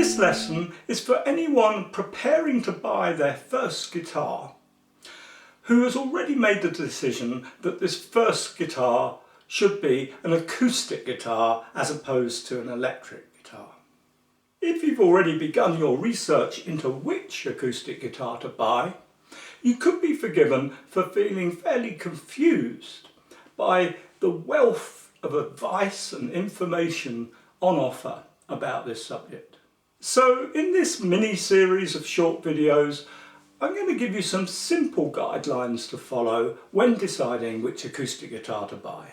This lesson is for anyone preparing to buy their first guitar who has already made the decision that this first guitar should be an acoustic guitar as opposed to an electric guitar. If you've already begun your research into which acoustic guitar to buy, you could be forgiven for feeling fairly confused by the wealth of advice and information on offer about this subject. So in this mini-series of short videos, I'm going to give you some simple guidelines to follow when deciding which acoustic guitar to buy.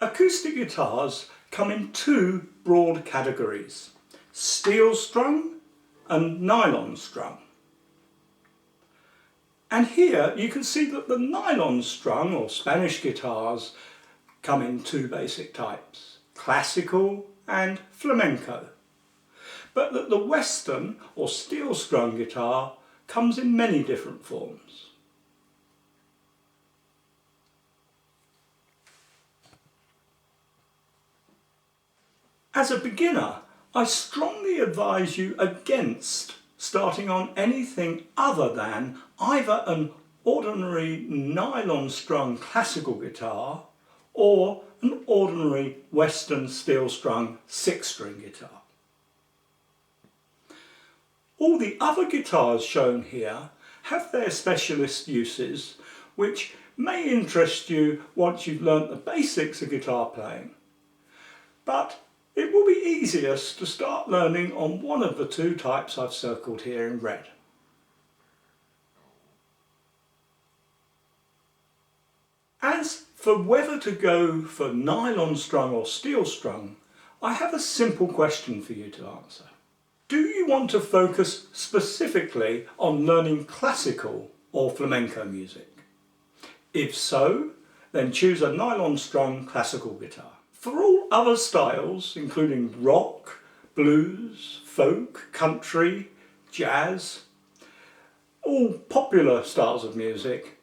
Acoustic guitars come in two broad categories: steel-strung and nylon-strung. And here you can see that the nylon-strung or Spanish guitars come in two basic types: classical and flamenco. But that the Western or steel-strung guitar comes in many different forms. As a beginner, I strongly advise you against starting on anything other than either an ordinary nylon-strung classical guitar or an ordinary Western steel-strung six-string guitar. All the other guitars shown here have their specialist uses which may interest you once you've learnt the basics of guitar playing, but it will be easiest to start learning on one of the two types I've circled here in red. As for whether to go for nylon strung or steel strung, I have a simple question for you to answer. Do you want to focus specifically on learning classical or flamenco music? If so, then choose a nylon strung classical guitar. For all other styles, including rock, blues, folk, country, jazz, all popular styles of music,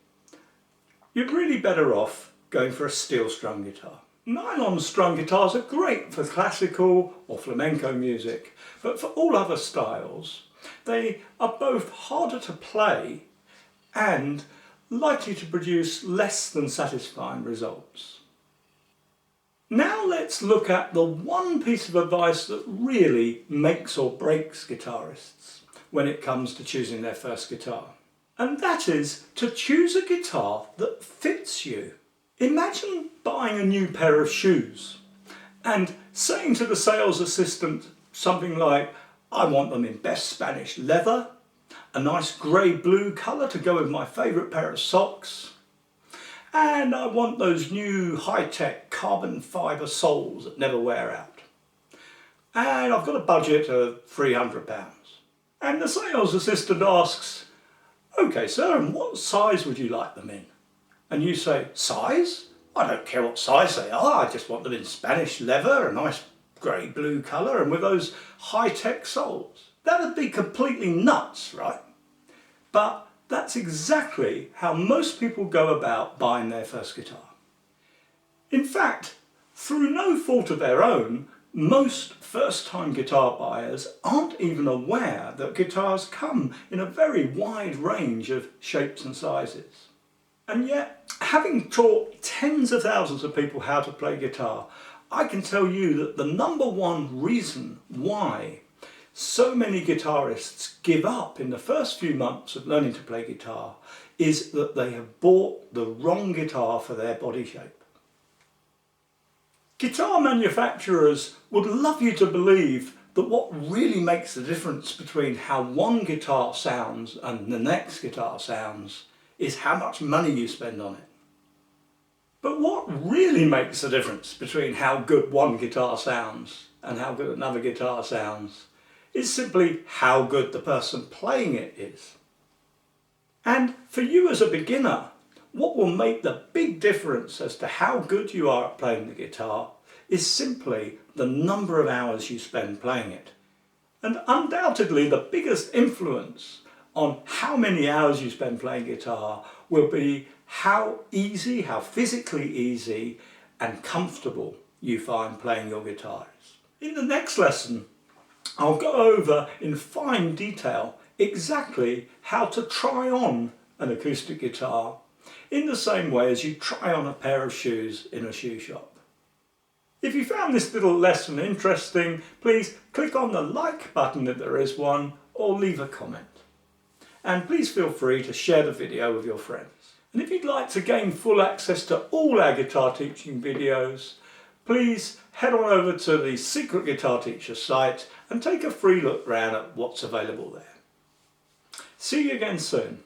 you're really better off going for a steel-strung guitar. Nylon-strung guitars are great for classical or flamenco music, but for all other styles, they are both harder to play and likely to produce less than satisfying results. Now let's look at the one piece of advice that really makes or breaks guitarists when it comes to choosing their first guitar. And that is to choose a guitar that fits you. Imagine buying a new pair of shoes and saying to the sales assistant something like, "I want them in best Spanish leather, a nice grey-blue colour to go with my favourite pair of socks, and I want those new high-tech carbon fibre soles that never wear out. And I've got a budget of £300. And the sales assistant asks, "OK, sir, and what size would you like them in?" And you say, "Size? I don't care what size they are, I just want them in Spanish leather, a nice grey-blue colour, and with those high-tech soles." That would be completely nuts, right? But that's exactly how most people go about buying their first guitar. In fact, through no fault of their own, most first-time guitar buyers aren't even aware that guitars come in a very wide range of shapes and sizes. And yet, having taught tens of thousands of people how to play guitar, I can tell you that the number one reason why so many guitarists give up in the first few months of learning to play guitar is that they have bought the wrong guitar for their body shape. Guitar manufacturers would love you to believe that what really makes the difference between how one guitar sounds and the next guitar sounds is how much money you spend on it. But what really makes the difference between how good one guitar sounds and how good another guitar sounds is simply how good the person playing it is. And for you as a beginner, what will make the big difference as to how good you are at playing the guitar is simply the number of hours you spend playing it. And undoubtedly the biggest influence on how many hours you spend playing guitar will be how easy, how physically easy and comfortable you find playing your guitar is. In the next lesson, I'll go over in fine detail exactly how to try on an acoustic guitar in the same way as you try on a pair of shoes in a shoe shop. If you found this little lesson interesting, please click on the like button if there is one, or leave a comment. And please feel free to share the video with your friends. And if you'd like to gain full access to all our guitar teaching videos, please head on over to the Secret Guitar Teacher site and take a free look round at what's available there. See you again soon.